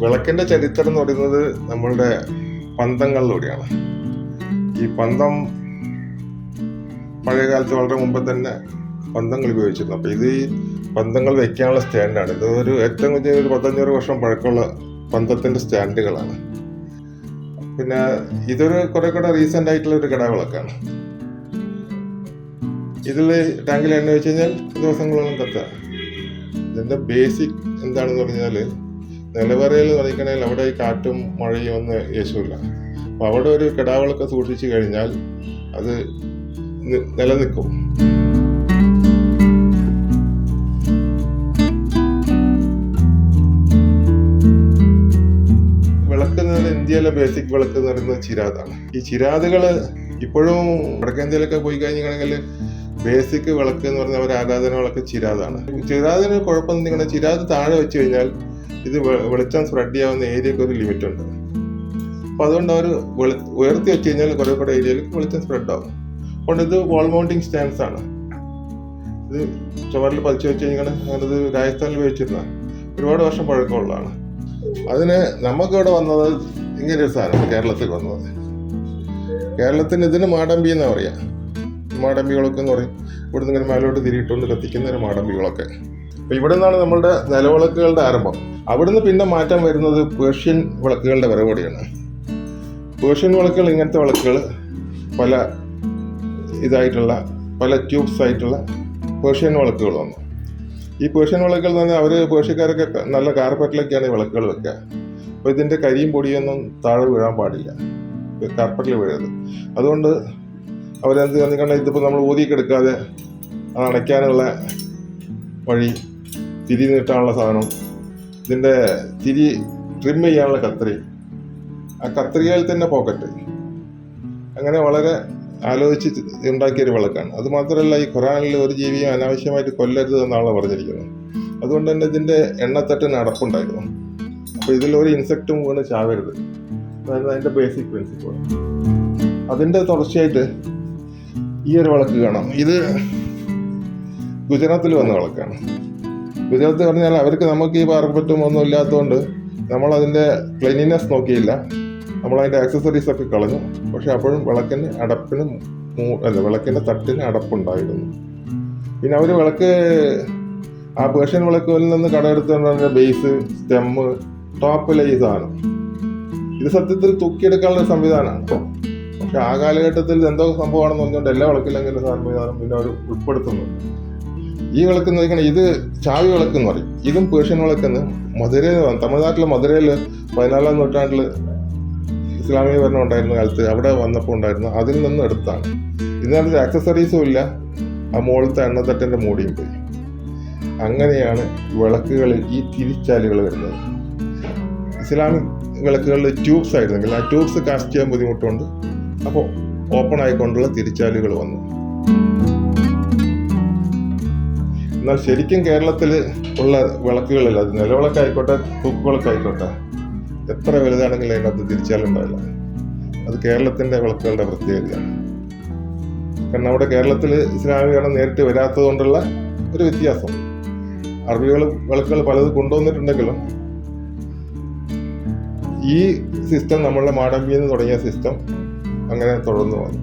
വിളക്കിന്റെ ചരിത്രം എന്ന് പറയുന്നത് നമ്മളുടെ പന്തങ്ങളിലൂടെയാണ്. ഈ പന്തം പഴയ കാലത്ത് വളരെ മുമ്പ് തന്നെ പന്തങ്ങൾ ഉപയോഗിച്ചിരുന്നു. അപ്പോൾ ഇത് ഈ പന്തങ്ങൾ വെക്കാനുള്ള സ്റ്റാൻഡാണ്. ഇത് ഏറ്റവും വലിയ 1500 വർഷം പഴക്കമുള്ള പന്തത്തിന്റെ സ്റ്റാൻഡുകളാണ്. പിന്നെ ഇതൊരു കുറെ കൂടെ റീസെന്റ് ആയിട്ടുള്ള ഒരു കിടാവിളക്കാണ്. ഇതിൽ ടാങ്കിൽ എണ്ണ വെച്ച് കഴിഞ്ഞാൽ ദിവസങ്ങളോളം കത്താം. ഇതിന്റെ ബേസിക് എന്താണെന്ന് പറഞ്ഞാൽ, നിലവറയിൽ നിറയ്ക്കണമെങ്കിൽ അവിടെ ഈ കാറ്റും മഴയും ഒന്നും യേശുവില്ല. അപ്പോൾ അവിടെ ഒരു കിടാവിളക്ക് സൂക്ഷിച്ചു കഴിഞ്ഞാൽ അത് നിലനിൽക്കും. വിളക്ക് എന്ന് പറയുന്നത് ഇന്ത്യയിലെ ബേസിക് വിളക്ക് എന്ന് പറയുന്നത് ചിരാതാണ്. ഈ ചിരാതുകൾ ഇപ്പോഴും വടക്കേന്ത്യയിലൊക്കെ പോയി കഴിഞ്ഞാണെങ്കിൽ ബേസിക് വിളക്ക് എന്ന് പറഞ്ഞാൽ ഒരു ആരാധന വിളക്ക് ചിരാതാണ്. ചിരാതിന് കുഴപ്പം നിങ്ങളുടെ ചിരാത് താഴെ വെച്ച് കഴിഞ്ഞാൽ ഇത് വെളിച്ചം സ്പ്രെഡ് ചെയ്യാവുന്ന ഏരിയക്ക് ഒരു ലിമിറ്റ് ഉണ്ട്. അപ്പോൾ അതുകൊണ്ട് അവർ ഉയർത്തി വെച്ച് കഴിഞ്ഞാൽ കുറെ കൂടെ ഏരിയയിലേക്ക് വെളിച്ചം സ്പ്രെഡ് ആവും. അതുകൊണ്ട് ഇത് വാൾ മൗണ്ടിങ് സ്റ്റാൻഡ്സ് ആണ്. ഇത് ചുവരിൽ പതിച്ചു വെച്ച് കഴിഞ്ഞാൽ ഞാനത് രാജസ്ഥാനിൽ ഉപയോഗിച്ചിരുന്ന ഒരുപാട് വർഷം പഴക്കമുള്ളതാണ്. അതിന് നമുക്കിവിടെ വന്നത് ഇങ്ങനെ ഒരു സാധനം കേരളത്തിൽ വന്നത്. കേരളത്തിന് ഇതിന് മാടമ്പി എന്നാ പറയാ. മാടമ്പികളൊക്കെ എന്ന് പറയും. ഇവിടെ നിന്ന് ഇങ്ങനെ മേലോട്ട് തിരിയിട്ടുകൊണ്ട് കത്തിക്കുന്ന ഒരു മാടമ്പികളൊക്കെ. അപ്പൊ ഇവിടെ നിന്നാണ് നമ്മളുടെ നിലവിളക്കുകളുടെ ആരംഭം. അവിടുന്ന് പിന്നെ മാറ്റം വരുന്നത് പേർഷ്യൻ വിളക്കുകളുടെ വരവോടെയാണ്. പേർഷ്യൻ വിളക്കുകൾ, ഇങ്ങനത്തെ വിളക്കുകൾ പല ഇതായിട്ടുള്ള പല ട്യൂബ്സ് ആയിട്ടുള്ള പേർഷ്യൻ വിളക്കുകൾ വന്നു. ഈ പേർഷ്യൻ വിളക്കുകൾ എന്ന് പറഞ്ഞാൽ അവർ പേർഷ്യക്കാരൊക്കെ നല്ല കാർപ്പറ്റിലൊക്കെയാണ് ഈ വിളക്കുകൾ വെക്കുക. അപ്പോൾ ഇതിൻ്റെ കരിയും പൊടിയൊന്നും താഴെ വീഴാൻ പാടില്ല, കാർപ്പറ്റിൽ വീഴരുത്. അതുകൊണ്ട് അവരെന്ത് കാരണം ഇതിപ്പോൾ നമ്മൾ ഊതിക്കെടുക്കാതെ അത് അടയ്ക്കാനുള്ള വഴി, തിരി നീട്ടാനുള്ള സാധനം, ഇതിൻ്റെ തിരി ട്രിം ചെയ്യാനുള്ള കത്രി, ആ കത്രികയിൽ തന്നെ പോക്കറ്റ്, അങ്ങനെ വളരെ ആലോചിച്ച് ഉണ്ടാക്കിയൊരു വിളക്കാണ്. അതുമാത്രമല്ല, ഈ ഖുറാനിൽ ഒരു ജീവിയും അനാവശ്യമായിട്ട് കൊല്ലരുത് എന്നാണല്ലോ പറഞ്ഞിരിക്കുന്നത്. അതുകൊണ്ട് തന്നെ ഇതിൻ്റെ എണ്ണത്തട്ടിന് അടപ്പുണ്ടായിരുന്നു. അപ്പോൾ ഇതിലൊരു ഇൻസെക്റ്റും വീണ് ചാവരുത്. അതായത് അതിൻ്റെ ബേസിക് പ്രിൻസിപ്പിൾ. അതിൻ്റെ തുടർച്ചയായിട്ട് ഈ ഒരു വിളക്ക് കാണാം. ഇത് ഗുജറാത്തിൽ വന്ന വിളക്കാണ്. ഗുജറാത്ത് പറഞ്ഞാൽ അവർക്ക് നമുക്ക് ഈ പാർപ്പറ്റും ഒന്നും ഇല്ലാത്തതുകൊണ്ട് നമ്മളതിൻ്റെ ക്ലീനിനെസ് നോക്കിയില്ല. നമ്മളതിൻ്റെ ആക്സസറീസ് ഒക്കെ കളഞ്ഞു. പക്ഷെ അപ്പോഴും വിളക്കിൻ്റെ തട്ടിന് അടപ്പുണ്ടായിരുന്നു. പിന്നെ അവർ വിളക്ക് ആ പേർഷ്യൻ വിളക്കുകളിൽ നിന്ന് കടമെടുത്തുകൊണ്ട് ബേസ്, സ്റ്റെമ്മ്, ടോപ്പിലെ ഈ സാധനം, ഇത് സത്യത്തിൽ തൂക്കിയെടുക്കാനുള്ള സംവിധാനമാണ്. പക്ഷെ ആ കാലഘട്ടത്തിൽ എന്തോ സംഭവമാണെന്ന് പറഞ്ഞുകൊണ്ട് എല്ലാ വിളക്കിലെങ്കിലും സംവിധാനം പിന്നെ അവർ ഉൾപ്പെടുത്തുന്നുണ്ട്. ഈ വിളക്ക് എന്ന് പറയുന്നത് ഇത് ചാവി വിളക്ക് എന്ന് പറയും. ഇതും പേർഷ്യൻ വിളക്കെന്ന് തമിഴ്നാട്ടിലെ മധുരയിൽ 14ാം നൂറ്റാണ്ടിൽ ഇസ്ലാമിക ഭരണം ഉണ്ടായിരുന്ന കാലത്ത് അവിടെ വന്നപ്പോൾ ഉണ്ടായിരുന്നു. അതിൽ നിന്ന് എടുത്താണ്. ഇതിനകത്ത് ആക്സസറീസും ഇല്ല. ആ മുകളിലത്തെ എണ്ണത്തട്ടിൻ്റെ മൂടിയും പോയി. അങ്ങനെയാണ് വിളക്കുകളിൽ ഈ തിരിച്ചാലുകൾ വരുന്നത്. ഇസ്ലാമിക് വിളക്കുകളിൽ ട്യൂബ്സ് ആയിരുന്നെങ്കിൽ ആ ട്യൂബ്സ് കാസ്റ്റ് ചെയ്യാൻ ബുദ്ധിമുട്ടുണ്ട്. അപ്പോൾ ഓപ്പൺ ആയിക്കൊണ്ടുള്ള തിരിച്ചാലുകൾ വന്നു. എന്നാൽ ശരിക്കും കേരളത്തിൽ ഉള്ള വിളക്കുകളിൽ, അത് നിലവിളക്കായിക്കോട്ടെ തൂക്കുവിളക്കായിക്കോട്ടെ, എത്ര വലുതാണെങ്കിലും അതിനകത്ത് തിരിച്ചാലുണ്ടാവില്ല. അത് കേരളത്തിൻ്റെ വിളക്കുകളുടെ പ്രത്യേകതയാണ്. കാരണം അവിടെ കേരളത്തിൽ ഇസ്ലാമികരണം നേരിട്ട് വരാത്തത് കൊണ്ടുള്ള ഒരു വ്യത്യാസം. അറബികൾ വിളക്കുകൾ പലത് കൊണ്ടുവന്നിട്ടുണ്ടെങ്കിലും ഈ സിസ്റ്റം നമ്മളുടെ മാടമ്പിയിൽ നിന്ന് തുടങ്ങിയ സിസ്റ്റം അങ്ങനെ തുടർന്നു വന്നു.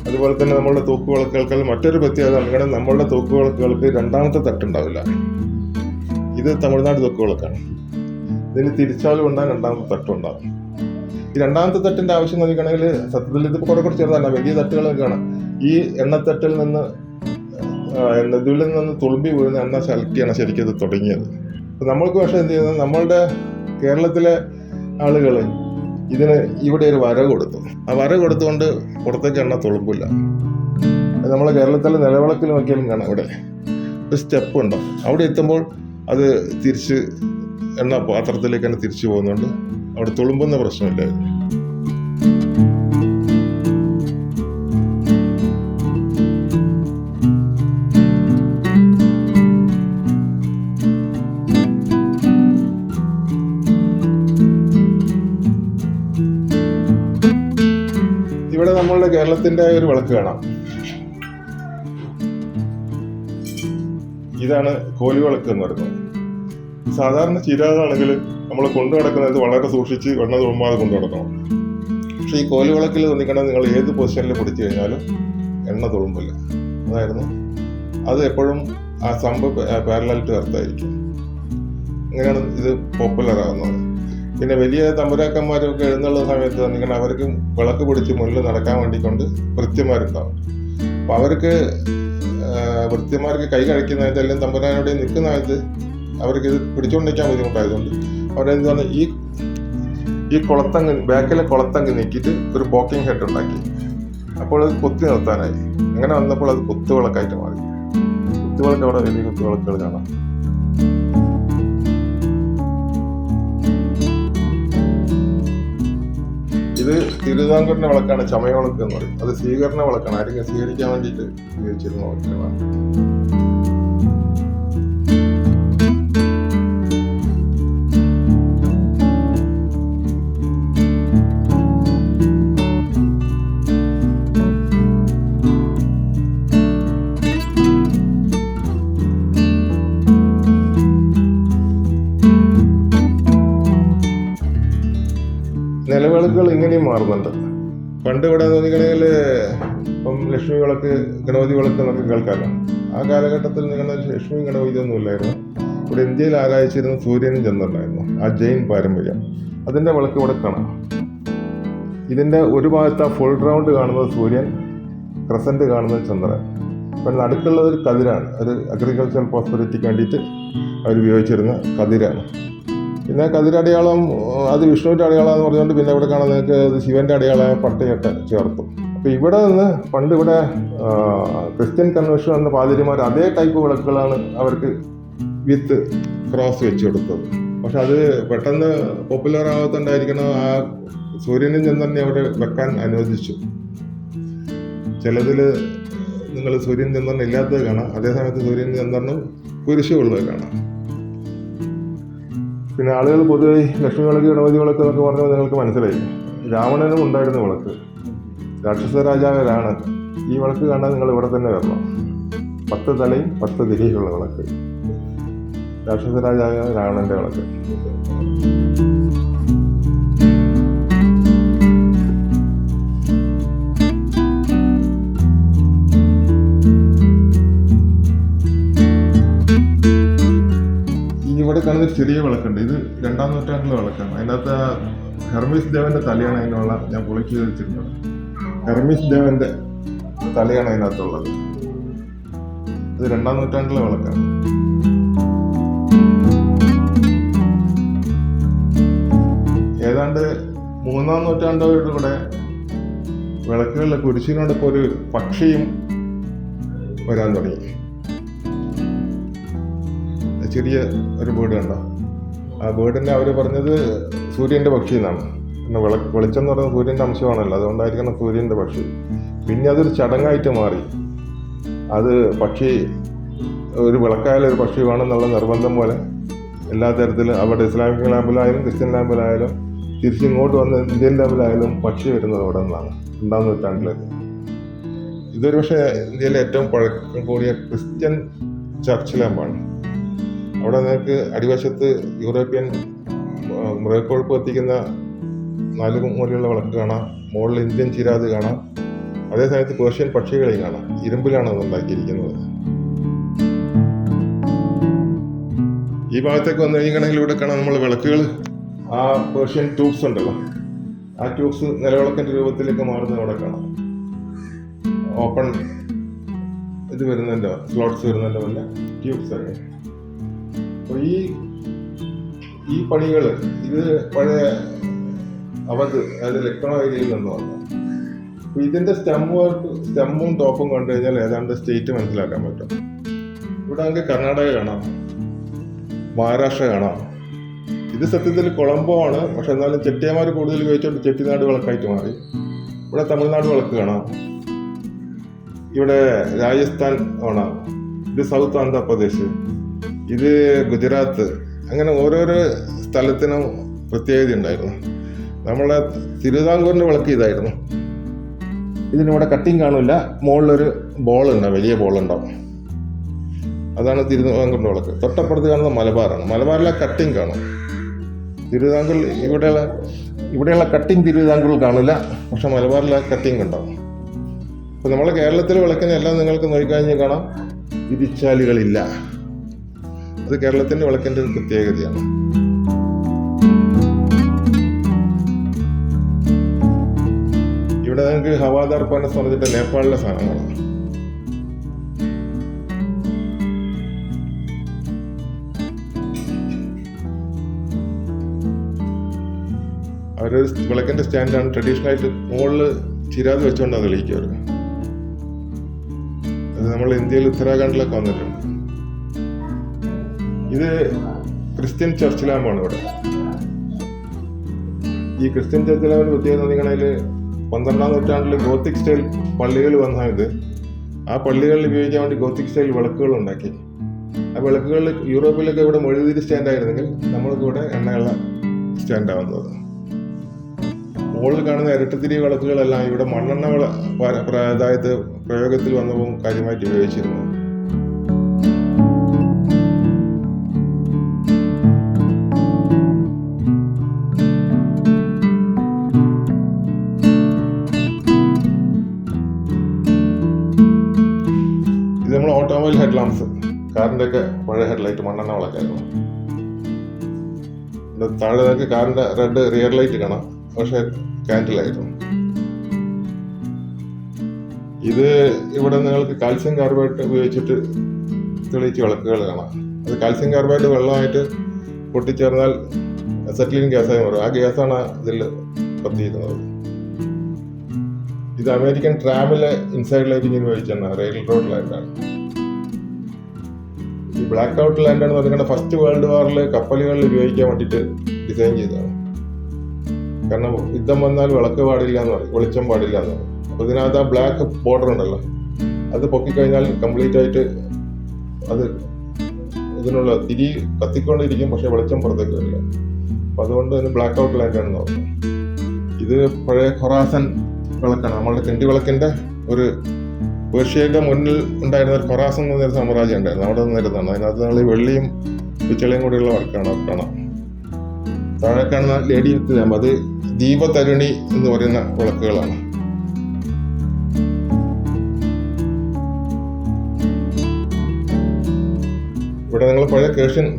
അതുപോലെ തന്നെ നമ്മളുടെ തൂക്കുവിളക്കുകൾക്ക് മറ്റൊരു പ്രത്യേകത, അങ്ങനെ നമ്മളുടെ തൂക്കുവിളക്കുകൾക്ക് രണ്ടാമത്തെ തട്ടുണ്ടാവില്ല. ഇത് തമിഴ്നാട് തൂക്കുവിളക്കാണ്. ഇതിന് തിരിച്ചാലും ഉണ്ടാകും, രണ്ടാമത്തെ തട്ടുണ്ടാകും. ഈ രണ്ടാമത്തെ തട്ടിന്റെ ആവശ്യം നോക്കുകയാണെങ്കിൽ സത്യത്തിൽ ഇത് കുറെ കൂടി ചെറുതല്ല, വലിയ തട്ടുകളൊക്കെ കാണാം. ഈ എണ്ണത്തട്ടിൽ നിന്ന് ഇതിൽ നിന്ന് തുളുമ്പി വീഴുന്ന എണ്ണ ശൽക്കിയാണ് ശരിക്കും ഇത് തുടങ്ങിയത്. നമ്മൾക്ക് പക്ഷേ എന്ത് ചെയ്യുന്നത്, നമ്മളുടെ കേരളത്തിലെ ആളുകൾ ഇതിന് ഇവിടെ ഒരു വര കൊടുത്തു. ആ വര കൊടുത്തുകൊണ്ട് പുറത്തേക്ക് എണ്ണ തുളുമ്പില്ല. നമ്മളെ കേരളത്തിലെ നിലവിളക്കിൽ നോക്കിയാലും കാണാം, ഇവിടെ ഒരു സ്റ്റെപ്പ് ഉണ്ടോ, അവിടെ എത്തുമ്പോൾ അത് തിരിച്ച് എണ്ണ പാത്രത്തിലേക്ക് തന്നെ തിരിച്ചു പോകുന്നുണ്ട്. അവിടെ തുളുമ്പുന്ന പ്രശ്നമില്ല. ഇവിടെ നമ്മളുടെ കേരളത്തിന്റെ ഒരു വിളക്ക് കാണാം. ഇതാണ് കോലി വിളക്ക് എന്ന് പറയുന്നത്. സാധാരണ ചിരാതാണെങ്കിൽ നമ്മൾ കൊണ്ടു നടക്കുന്നത് വളരെ സൂക്ഷിച്ച് എണ്ണ തുളുമ്പാതെ കൊണ്ടു നടക്കണം. പക്ഷെ ഈ കോല് വിളക്കിൽ തോന്നിക്കണം നിങ്ങൾ ഏത് പൊസിഷനിൽ പിടിച്ചു കഴിഞ്ഞാലും എണ്ണ തുളുമ്പില്ല. അതായിരുന്നു അത് എപ്പോഴും ആ സംഭവ പാരലൽ ടു എർത്ത് ആയിരിക്കും. ഇങ്ങനെയാണ് ഇത് പോപ്പുലർ ആകുന്നത്. പിന്നെ വലിയ തമ്പുരാക്കന്മാരൊക്കെ എഴുന്നള്ളുന്ന സമയത്ത് തോന്നിക്കണം അവർക്ക് വിളക്ക് പിടിച്ച് മുന്നിൽ നടക്കാൻ വേണ്ടിക്കൊണ്ട് വൃത്യന്മാരുണ്ടാവും. അപ്പോൾ അവർക്ക് വൃത്യന്മാർക്ക് കൈ കഴിക്കുന്നതായിട്ട് അല്ലെങ്കിൽ തമ്പുരാനോട് നിൽക്കുന്നതായിട്ട് അവർക്ക് ഇത് പിടിച്ചുകൊണ്ടിരിക്കാൻ ബുദ്ധിമുട്ടായതുകൊണ്ട് അവരെന്താണ് ഈ കുളത്തങ്ങ് ബാക്കിലെ കുളത്തങ്ങ് നീക്കിയിട്ട് ഒരു പോക്കിംഗ് ഹെഡ് ഉണ്ടാക്കി. അപ്പോൾ അത് കുത്തി നിർത്താനായി. അങ്ങനെ വന്നപ്പോൾ അത് കുത്തുവിളക്കായിട്ട് മാറി. കുത്തുവിളക്ക് അവിടെ വലിയ കുത്തുവിളക്കുകൾ കാണാം. ഇത് തിരുവിതാംകൂറിന്റെ വിളക്കാണ്, ചമയവിളക്ക് എന്ന് പറയും. അത് സ്വീകരണ വിളക്കാണ്, ആരെങ്കിലും സ്വീകരിക്കാൻ വേണ്ടിയിട്ട് ഉപയോഗിച്ചിരുന്ന വിളക്കുകളാണ്. നിലവിളക്കുകൾ ഇങ്ങനെയും മാറുന്നുണ്ട്. പണ്ട് ഇവിടെ നോക്കിക്കണമെങ്കിൽ ഇപ്പം ലക്ഷ്മി വിളക്ക്, ഗണപതി വിളക്ക് എന്നൊക്കെ കേൾക്കാമല്ലോ. ആ കാലഘട്ടത്തിൽ നിങ്ങളുടെ ലക്ഷ്മി ഗണപതി ഇതൊന്നും ഇല്ലായിരുന്നു. ഇവിടെ ഇന്ത്യയിൽ ആരാധിച്ചിരുന്ന സൂര്യനും ചന്ദ്രനായിരുന്നു, ആ ജൈൻ പാരമ്പര്യം. അതിൻ്റെ വിളക്ക് ഇവിടെ കാണാം. ഇതിൻ്റെ ഒരു ഭാഗത്ത് ആ ഫുൾ റൗണ്ട് കാണുന്നത് സൂര്യൻ, ക്രസൻറ്റ് കാണുന്നത് ചന്ദ്രൻ. അപ്പം നടുക്കുള്ളത് ഒരു കതിരാണ്, ഒരു അഗ്രികൾച്ചറൽ പ്രോസ്പെരിറ്റിക്ക് വേണ്ടിയിട്ട് അവർ ഉപയോഗിച്ചിരുന്ന കതിരാണ്. പിന്നെ കതിരടയാളം അത് വിഷ്ണുവിൻ്റെ അടയാളമെന്ന് പറഞ്ഞുകൊണ്ട് പിന്നെ ഇവിടെ കാണാൻ നിങ്ങൾക്ക് അത് ശിവൻ്റെ അടയാളമായ പട്ടയൊക്കെ ചേർത്തു. അപ്പോൾ ഇവിടെ നിന്ന് പണ്ട് ഇവിടെ ക്രിസ്ത്യൻ കൺവെൻഷൻ എന്ന പാതിരിമാർ അതേ ടൈപ്പ് വിളക്കുകളാണ് അവർക്ക് വിത്ത് ക്രോസ് വെച്ച് കൊടുത്തത്. പക്ഷെ അത് പെട്ടെന്ന് പോപ്പുലർ ആവാത്തണ്ടായിരിക്കണം ആ സൂര്യനും ചന്ദ്രനെ അവിടെ വെക്കാൻ അനുവദിച്ചു. ചിലതിൽ നിങ്ങൾ സൂര്യൻ ചന്ദ്രൻ ഇല്ലാത്തത് കാണാം, അതേസമയത്ത് സൂര്യൻ ചന്ദ്രനും കുരിശുള്ളത് കാണാം. പിന്നെ ആളുകൾ പൊതുവെ ലക്ഷ്മി വിളക്ക്, ഗണപതി വിളക്ക് എന്നൊക്കെ പറഞ്ഞാൽ നിങ്ങൾക്ക് മനസ്സിലായി. രാവണനും ഉണ്ടായിരുന്ന വിളക്ക്, രാക്ഷസ രാജാവരാണ്. ഈ വിളക്ക് കാണാൻ നിങ്ങൾ ഇവിടെ തന്നെ വരണം. 10 തലയും 10 തിരിയുള്ള വിളക്ക്, രാക്ഷസ രാജാവ് രാവണന്റെ വിളക്ക്. ഇവിടെ കാണുന്ന ഒരു ചെറിയ വിളക്കുണ്ട്. ഇത് 2-ാം നൂറ്റാണ്ടിലെ വിളക്കാണ്. അതിനകത്ത് ഹെർമീസ് ദേവന്റെ തലയാണ് അതിനുള്ള ഞാൻ പൊളിക്ക് വെച്ചിരുന്നത്. ഹെർമീസ് ദേവന്റെ തലയാണ് അതിനകത്തുള്ളത്. ഇത് 2-ാം നൂറ്റാണ്ടിലെ വിളക്കാണ്. ഏതാണ്ട് 3-ാം നൂറ്റാണ്ടോടുകൂടെ വിളക്കുകളിലെ കുരിശിനോടൊപ്പം ഒരു പക്ഷിയും വരാൻ തുടങ്ങി. ചെറിയ ഒരു ബേർഡ് കണ്ടോ? ആ ബേർഡിനെ അവർ പറഞ്ഞത് സൂര്യൻ്റെ പക്ഷി എന്നാണ്. പിന്നെ വെളിച്ചം എന്ന് പറയുന്നത് സൂര്യൻ്റെ അംശമാണല്ലോ, അതുകൊണ്ടായിരിക്കണം സൂര്യൻ്റെ പക്ഷി. പിന്നെ അതൊരു ചടങ്ങായിട്ട് മാറി. അത് പക്ഷി ഒരു വിളക്കായാലും ഒരു പക്ഷി വേണമെന്നുള്ള നിർബന്ധം പോലെ എല്ലാ തരത്തിലും അവിടെ ഇസ്ലാമിക് ലാമ്പിലായാലും ക്രിസ്ത്യൻ ലാമ്പിലായാലും തിരിച്ചിങ്ങോട്ട് വന്ന് ഇന്ത്യൻ ലാമ്പിലായാലും പക്ഷി വരുന്നത് അവിടെ നിന്നാണ് 2-ാം നൂറ്റാണ്ടിലേക്ക്. ഇതൊരു പക്ഷേ ഇന്ത്യയിലെ ഏറ്റവും പഴക്കം കൂടിയ ക്രിസ്ത്യൻ ചർച്ച് ലാമ്പാണ്. അവിടെ നിങ്ങൾക്ക് അടിവശത്ത് യൂറോപ്യൻ മൃഗക്കൊഴുപ്പ് കത്തിക്കുന്ന 4 മൂലയുള്ള വിളക്ക് കാണാം. മുകളിൽ ഇന്ത്യൻ ചിരാത് കാണാം. അതേസമയത്ത് പേർഷ്യൻ പക്ഷികളെയും കാണാം. ഇരുമ്പിലാണ് അത് ഉണ്ടാക്കിയിരിക്കുന്നത്. ഈ ഭാഗത്തേക്ക് വന്നു കഴിഞ്ഞാണെങ്കിൽ ഇവിടെ കാണാം നമ്മൾ വിളക്കുകൾ. ആ പേർഷ്യൻ ട്യൂബ്സ് ഉണ്ടല്ലോ, ആ ട്യൂബ്സ് നിലവിളക്കിൻ്റെ രൂപത്തിലേക്ക് മാറുന്നത് അവിടെ കാണാം. ഓപ്പൺ ഇത് വരുന്നതിൻ്റെ സ്ലോട്ട്സ് വരുന്നതിൻ്റെ പോലെ ട്യൂബ്സ് ആണ്. അപ്പോൾ ഈ പണികൾ ഇത് പഴയ അവധ്, അതായത് ലക്നൗ ഏരിയയിൽ നിന്ന് വന്നു. അപ്പോൾ ഇതിൻ്റെ സ്റ്റെമ്മും ടോപ്പും കണ്ടു കഴിഞ്ഞാൽ ഏതാണ്ട് സ്റ്റേറ്റ് മനസ്സിലാക്കാൻ പറ്റും. ഇവിടെ നമുക്ക് കർണാടക കാണാം, മഹാരാഷ്ട്ര കാണാം. ഇത് സത്യത്തിൽ കൊളംബോ ആണ്, പക്ഷെ എന്നാലും ചെട്ടിയമാർ കൂടുതൽ ഉപയോഗിച്ചുകൊണ്ട് ചെട്ടിനാട് വിളക്കായിട്ട് മാറി. ഇവിടെ തമിഴ്നാട് വിളക്ക് കാണാം, ഇവിടെ രാജസ്ഥാൻ കാണാം, ഇത് സൗത്ത് ആന്ധ്രാപ്രദേശ്, ഇത് ഗുജറാത്ത്. അങ്ങനെ ഓരോരോ സ്ഥലത്തിനും പ്രത്യേകത ഉണ്ടായിരുന്നു. നമ്മളെ തിരുവിതാംകൂറിൻ്റെ വിളക്ക് ഇതായിരുന്നു. ഇതിനിവിടെ കട്ടിങ് കാണില്ല, മുകളിലൊരു ബോളുണ്ടാവും, വലിയ ബോളുണ്ടാവും. അതാണ് തിരുവിതാംകൂറിൻ്റെ വിളക്ക്. തൊട്ടപ്പുറത്ത് കാണുന്ന മലബാറാണ്. മലബാറിലെ കട്ടിങ് കാണും. തിരുവിതാംകൂർ ഇവിടെയുള്ള കട്ടിങ് തിരുവിതാംകൂറിൽ കാണില്ല, പക്ഷെ മലബാറിലെ കട്ടിങ് ഉണ്ടാവും. അപ്പോൾ നമ്മളെ കേരളത്തിൽ വിളക്കിനെ എല്ലാം നിങ്ങൾക്ക് നോക്കിക്കഴിഞ്ഞാൽ കാണാം, തിരിച്ചാലുകളില്ല. അത് കേരളത്തിൻ്റെ വിളക്കിൻ്റെ ഒരു പ്രത്യേകതയാണ്. ഇവിടെ നിങ്ങൾക്ക് ഹവാദാർ പനസ് പറഞ്ഞിട്ട് നേപ്പാളിലെ സാധനങ്ങളാണ്. അവരൊരു വിളക്കിന്റെ സ്റ്റാൻഡാണ്. ട്രഡീഷണലായിട്ട് മുകളിൽ ചിരാത് വെച്ചുകൊണ്ടാണ് തെളിയിക്കുക അവർ. അത് നമ്മൾ ഇന്ത്യയിൽ ഉത്തരാഖണ്ഡിലൊക്കെ വന്നിട്ടുണ്ട്. ഇത് ക്രിസ്ത്യൻ ചർച്ച് ലാമ്പാണ് ഇവിടെ. ഈ ക്രിസ്ത്യൻ ചർച്ച് ലാമ്പിന്റെ പ്രത്യേകത നിങ്ങളതിൽ 12ാം നൂറ്റാണ്ടിൽ ഗോത്തിക് സ്റ്റൈൽ പള്ളികൾ വന്ന ഇത് ആ പള്ളികളിൽ ഉപയോഗിക്കാൻ വേണ്ടി ഗോത്തിക് സ്റ്റൈൽ വിളക്കുകൾ ഉണ്ടാക്കി. ആ വിളക്കുകൾ യൂറോപ്പിലൊക്കെ ഇവിടെ മെഴുകുതിരി സ്റ്റാൻഡായിരുന്നെങ്കിൽ നമ്മൾക്ക് ഇവിടെ എണ്ണയുള്ള സ്റ്റാൻഡാവുന്നത്. മുകളിൽ കാണുന്ന ഇരട്ടത്തിരി വിളക്കുകളെല്ലാം ഇവിടെ മണ്ണെണ്ണ അതായത് പ്രയോഗത്തിൽ വന്നപ്പോൾ കാര്യമായിട്ട് ഉപയോഗിച്ചിരുന്നു. ഇത് നമ്മൾ ഓട്ടോമൊബൈൽ ഹെഡ് ലാംപ്സ്, കാറിൻ്റെ ഒക്കെ പഴയ ഹെഡ്ലൈറ്റ് മണ്ണെണ്ണ വിളക്കായിരുന്നു. താഴെ നിങ്ങൾക്ക് കാറിൻ്റെ റെഡ് റിയർ ലൈറ്റ് കാണാം, പക്ഷെ കാൻഡിലായിരുന്നു. ഇത് ഇവിടെ നിങ്ങൾക്ക് കാൽസ്യം കാർബൈഡ് ഉപയോഗിച്ചിട്ട് തെളിയിച്ച വിളക്കുകൾ കാണാം. അത് കാൽസ്യം കാർബൈഡ് വെള്ളമായിട്ട് പൊട്ടിച്ചേർന്നാൽ അസറ്റിലിൻ ഗ്യാസായി മാറും. ആ ഗ്യാസാണ് ഇതിൽ കത്തിയിരുന്നത്. ഇത് അമേരിക്കൻ ട്രാമിലെ ഇൻസൈഡ് ലൈറ്റിങ്ങിന് ഉപയോഗിച്ചാണ്, റെയിൽ റോഡ് ലാൻഡാണ്. ഈ ബ്ലാക്ക് ഔട്ട് ലാൻഡാണ് പറയുന്നത് ഫസ്റ്റ് വേൾഡ് വാറിൽ കപ്പലുകളിൽ ഉപയോഗിക്കാൻ വേണ്ടിയിട്ട് ഡിസൈൻ ചെയ്തതാണ്. കാരണം യുദ്ധം വന്നാൽ വിളക്ക് പാടില്ല എന്ന് പറയും, വെളിച്ചം പാടില്ല എന്ന് പറയും. അപ്പോൾ ഇതിനകത്ത് ആ ബ്ലാക്ക് ബോർഡർ ഉണ്ടല്ലോ, അത് പൊക്കിക്കഴിഞ്ഞാൽ കംപ്ലീറ്റ് ആയിട്ട് അത് ഇതിനുള്ള തിരി കത്തിക്കൊണ്ടിരിക്കും, പക്ഷെ വെളിച്ചം പുറത്തേക്ക് വരില്ല. അപ്പോൾ അതുകൊണ്ട് തന്നെ ബ്ലാക്ക് ഔട്ട് ലാൻഡാണെന്ന് പറഞ്ഞു. ഇത് പഴയ ഖൊറാസൻ വിളക്കാണ്. നമ്മളുടെ കിണ്ടി വിളക്കിൻ്റെ ഒരു പേർഷ്യയുടെ മുന്നിൽ ഉണ്ടായിരുന്ന ഒരു ഖൊറാസൻ എന്ന് പറഞ്ഞൊരു സാമ്രാജ്യം ഉണ്ടായിരുന്നു, അവിടെ നിന്നിരുന്നതാണ്. അതിനകത്ത് നമ്മൾ ഈ വെള്ളിയും പിച്ചളയും കൂടിയുള്ള വർക്കാണ് കാണാം. താഴെ കാണുന്ന ലേഡി വിത്ത് ലാമ്പ് അത് ദീപതരുണി എന്ന് പറയുന്ന വിളക്കുകളാണ്. ഇവിടെ നിങ്ങൾ പഴയ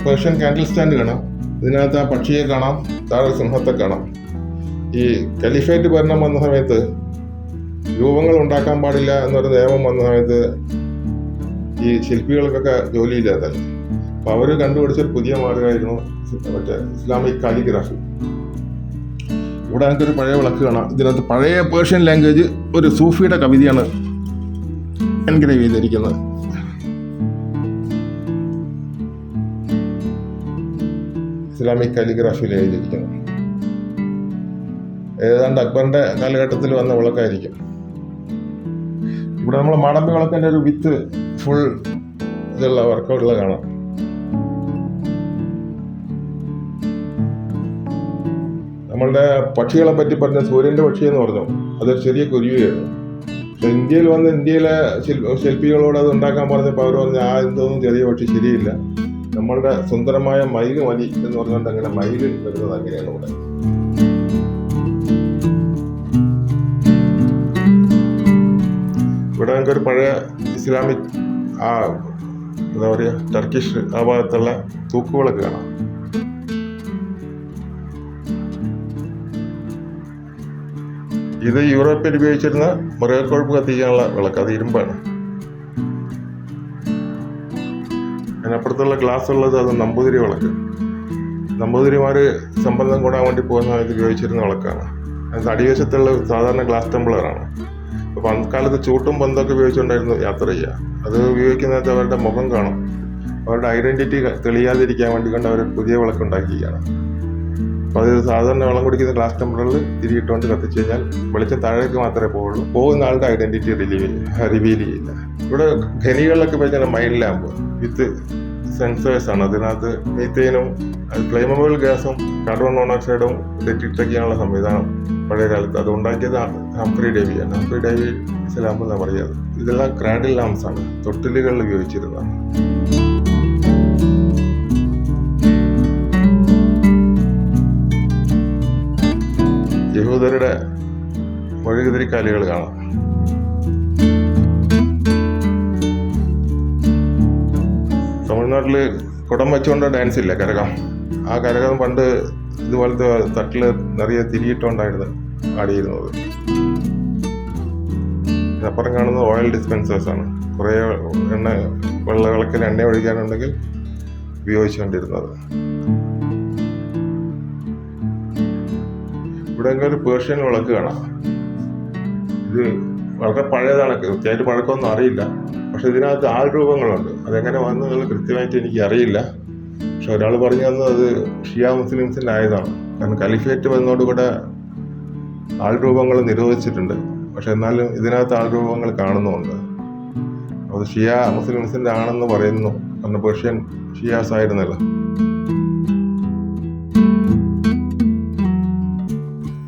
പേർഷ്യൻ കാൻഡിൽ സ്റ്റാൻഡ് കാണാം. ഇതിനകത്ത് ആ പക്ഷിയെ കാണാം, താഴെ സിംഹത്തെ കാണാം. ഈ കലിഫേറ്റ് ഭരണം വന്ന സമയത്ത് രൂപങ്ങൾ ഉണ്ടാക്കാൻ പാടില്ല എന്നൊരു നിയമം വന്ന സമയത്ത് ഈ ശില്പികൾക്കൊക്കെ ജോലിയില്ലാതായി. അപ്പൊ അവര് കണ്ടുപിടിച്ചൊരു പുതിയ മാർഗമായിരുന്നു മറ്റേ ഇസ്ലാമിക് കാലിഗ്രാഫി. ഇവിടെ നമുക്കൊരു പഴയ വിളക്ക് കാണാം. ഇതിനകത്ത് പഴയ പേർഷ്യൻ ലാംഗ്വേജ് ഒരു സൂഫിയുടെ കവിതയാണ് എൻഗ്രേവ് ചെയ്തിരിക്കുന്നത്. ഇസ്ലാമിക് കാലിഗ്രാഫിയിൽ എഴുതിയിരിക്കുന്നത്. ഏതാണ്ട് അക്ബറിന്റെ കാലഘട്ടത്തിൽ വന്ന വിളക്കായിരിക്കും. ഇവിടെ നമ്മൾ മാടമ്പി വിളക്കിന്റെ ഒരു വിത്ത് ഫുൾ ഇതുള്ള വർക്കൗട്ടുള്ള കാണാം. നമ്മളുടെ പക്ഷികളെ പറ്റി പറഞ്ഞ സൂര്യന്റെ പക്ഷി എന്ന് പറഞ്ഞു, അതൊരു ചെറിയ കുരുവിയായിരുന്നു. പക്ഷെ ഇന്ത്യയിൽ വന്ന് ഇന്ത്യയിലെ ശില്പികളോട് അത് ഉണ്ടാക്കാൻ പറഞ്ഞപ്പോൾ അവർ പറഞ്ഞു എന്തോന്നും ചെറിയ പക്ഷി ശരിയില്ല, നമ്മളുടെ സുന്ദരമായ മയിൽ മതി എന്ന് പറഞ്ഞുകൊണ്ട് അങ്ങനെ മയിൽ വരുന്നത് അങ്ങനെയാണ് ഇവിടെ. ഇവിടെ നമുക്കൊരു പഴയ ഇസ്ലാമിക് എന്താ പറയുക ടർക്കിഷ് ആ ഭാഗത്തുള്ള തൂക്കുവിളക്ക് കാണാം. ഇത് യൂറോപ്പിൽ ഉപയോഗിച്ചിരുന്ന മൃഗക്കൊഴുപ്പ് കത്തിക്കാനുള്ള വിളക്ക്, അത് ഇരുമ്പാണ്. അതിനപ്പുറത്തുള്ള ഗ്ലാസ് ഉള്ളത് അത് നമ്പൂതിരി വിളക്ക്. നമ്പൂതിരിമാര് സമ്പന്നം കൂടാൻ വേണ്ടി പോകുന്ന സമയത്ത് ഉപയോഗിച്ചിരുന്ന വിളക്കാണ്. അത് അടിവശത്തുള്ള സാധാരണ ഗ്ലാസ് ടംബ്ലറാണ്. അപ്പോൾ അക്കാലത്ത് ചൂട്ടും പന്തൊക്കെ ഉപയോഗിച്ചുകൊണ്ടായിരുന്നു യാത്ര ചെയ്യുക. അത് ഉപയോഗിക്കുന്നത് അവരുടെ മുഖം കാണും, അവരുടെ ഐഡന്റിറ്റി തെളിയാതിരിക്കാൻ വേണ്ടി കൊണ്ട് അവർ പുതിയ വിളക്കുണ്ടാക്കിയാണ്. അപ്പോൾ അത് സാധാരണ വെള്ളം കുടിക്കുന്ന ഗ്ലാസ് ടംബ്ലറിൽ തിരിയിട്ടുകൊണ്ട് കത്തിച്ചു കഴിഞ്ഞാൽ വെളിച്ചം താഴേക്ക് മാത്രമേ പോവുള്ളൂ, പോകുന്ന ആളുടെ ഐഡന്റിറ്റി റിവീൽ ചെയ്യില്ല. ഇവിടെ ഖനികളിലൊക്കെ ഉപയോഗിച്ചാൽ മൈൻ ലാമ്പ് വിത്ത് സെൻസേഴ്സ് ആണ്. അതിനകത്ത് മീത്തേനും ഫ്ലെയിമബിൾ ഗ്യാസും കാർബൺ മോണോക്സൈഡും ഡിറ്റക്ട് ചെയ്യാനുള്ള സംവിധാനം പഴയ കാലത്ത് അത് ഉണ്ടാക്കിയത് ഹംഫ്രി ഡേവിയാണ്. ഹംഫ്രി ഡേവി ലാമ്പ് എന്നാണ് പറയുക. ഇതെല്ലാം ക്രാഡിൽ ലാംപ്സ് ആണ്, തൊട്ടിലുകളിൽ ഉപയോഗിച്ചിരുന്നതാണ്. ബുദ്ധരുടെ മെഴുകുതിരിക്കാലുകൾ കാണാം. തമിഴ്നാട്ടിൽ കുടം വെച്ചുകൊണ്ട് ഡാൻസ് ഇല്ല, കരകം. ആ കരകം പണ്ട് ഇതുപോലത്തെ തട്ടിൽ നിറയെ തിരിയിട്ടുകൊണ്ടായിരുന്നു ആടിയിരുന്നത്. അപ്പുറം കാണുന്നത് ഓയിൽ ഡിസ്പെൻസേഴ്സ് ആണ്. കുറേ വെള്ളവിളക്കിൽ എണ്ണ ഒഴിക്കാനുണ്ടെങ്കിൽ ഉപയോഗിച്ചുകൊണ്ടിരുന്നത്. ഇവിടെ ഒരു പേർഷ്യൻ വിളക്ക് കാണാം. ഇത് വളരെ പഴയതാണ്, കൃത്യമായിട്ട് പഴക്കമൊന്നും അറിയില്ല. പക്ഷെ ഇതിനകത്ത് ആൾരൂപങ്ങളുണ്ട്. അതെങ്ങനെ വന്നതെന്ന് കൃത്യമായിട്ട് എനിക്ക് അറിയില്ല. പക്ഷെ ഒരാൾ പറഞ്ഞു തന്നത് അത് ഷിയ മുസ്ലിംസിൻ്റെ ആയതാണ്. കാരണം കലിഫേറ്റ് വന്നതോടുകൂടെ ആൾരൂപങ്ങൾ നിരോധിച്ചിട്ടുണ്ട്. പക്ഷെ എന്നാലും ഇതിനകത്ത് ആൾരൂപങ്ങൾ കാണുന്നുമുണ്ട്. അത് ഷിയ മുസ്ലിംസിൻ്റെ ആണെന്ന് പറയുന്നു. കാരണം പേർഷ്യൻ ഷിയാസ് ആയിരുന്നല്ലോ.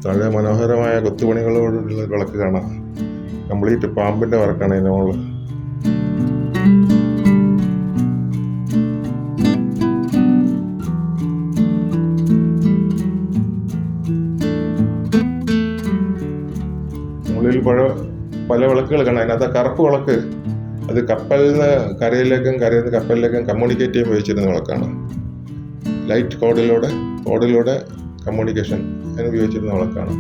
താഴെ മനോഹരമായ കൊത്തുപണികളോടുള്ള വിളക്ക് കാണാം. കംപ്ലീറ്റ് പാമ്പിന്റെ വർക്കാണ് ഇതിന് മുകളിൽ. മുകളിൽ പല വിളക്കുകൾ കാണാം. അതിനകത്ത് കറുപ്പ് വിളക്ക് അത് കപ്പലിൽ നിന്ന് കരയിലേക്കും കരയിൽ നിന്ന് കപ്പലിലേക്കും കമ്മ്യൂണിക്കേറ്റ് ചെയ്യാൻ ഉപയോഗിച്ചിരുന്ന വിളക്കാണ്. ലൈറ്റ് കോഡിലൂടെ കമ്മ്യൂണിക്കേഷൻ അതിന് ഉപയോഗിച്ചിരുന്ന വിളക്കാണ്.